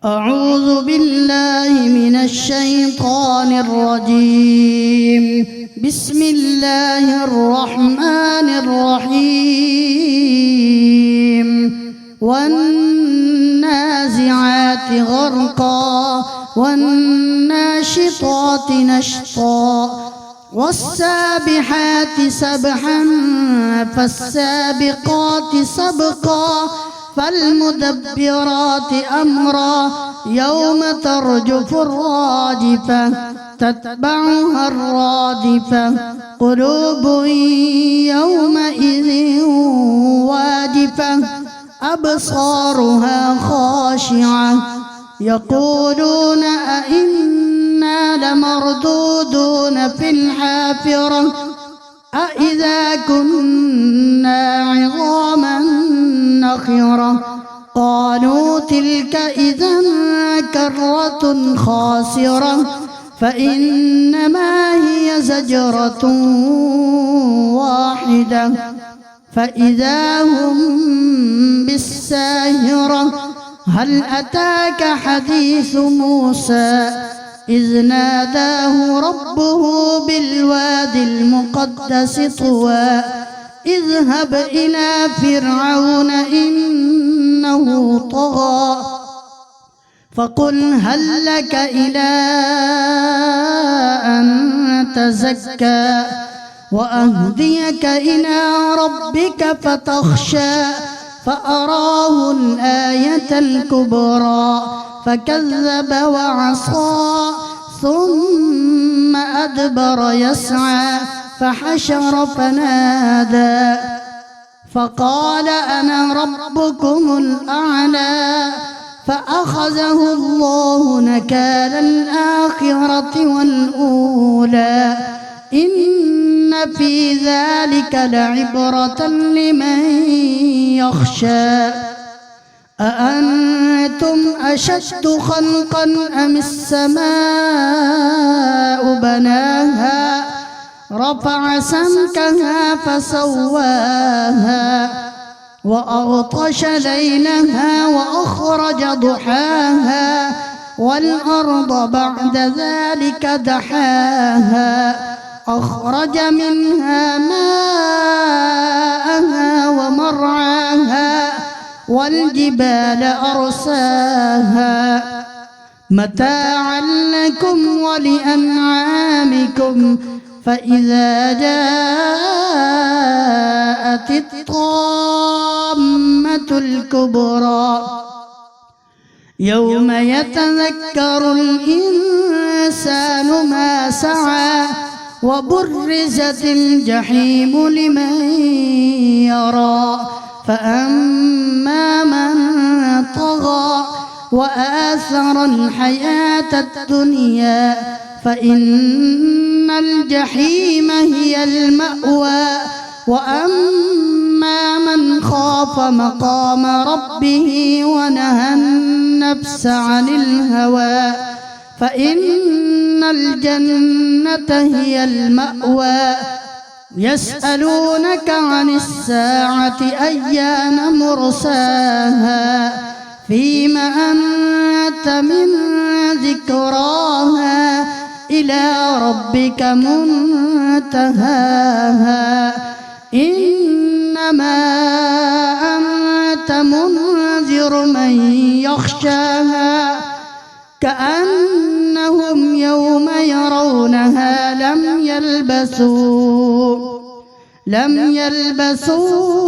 أعوذ بالله من الشيطان الرجيم. بسم الله الرحمن الرحيم. والنازعات غرقا والناشطات نشطا والسابحات سبحا فالسابقات سبقا فالمدبرات أمرا يوم ترجف الراجفة تتبعها الرادفة قلوب يومئذ واجفة أبصارها خاشعة يقولون أئنا لمردودون في الحافرة أئذا كنا عظاما نخرة قالوا تلك إذا كرة خاسرة فإنما هي زجرة واحدة فإذا هم بالساهرة هل أتاك حديث موسى إذ ناداه ربه بالوادي المقدس طوى اذهب إلى فرعون إنه طغى فقل هل لك إلى أن تزكى وأهديك إلى ربك فتخشى فأراه الآية الكبرى فكذب وعصى ثم أدبر يسعى فحشر فنادى فقال أنا ربكم الأعلى فأخذه الله نكال الآخرة والأولى إن في ذلك لعبرة لمن يخشى أأنتم أشد خلقا أم السماء بناها رفع سمكها فسواها وأغطش ليلها وأخرج ضحاها والأرض بعد ذلك دحاها أخرج منها ماءها ومرعاها والجبال أرساها متاعا لكم ولأنعامكم فإذا جاءت الطامة الكبرى يوم يتذكر الإنسان ما سعى وبرزت الجحيم لمن يرى فأما من طغى وآثر الحياة الدنيا فإن الجحيم هي المأوى وأما من خاف مقام ربه ونهى النفس عن الهوى فإن الجنة هي المأوى يسألونك عن الساعة أيان مرساها فيم أنت من ذكراها إلى ربك منتهاها إنما أنت منذر من يخشاها كأنهم يوم يرونها لم يلبثوا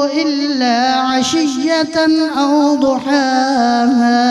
إلا عشية أو ضحاها.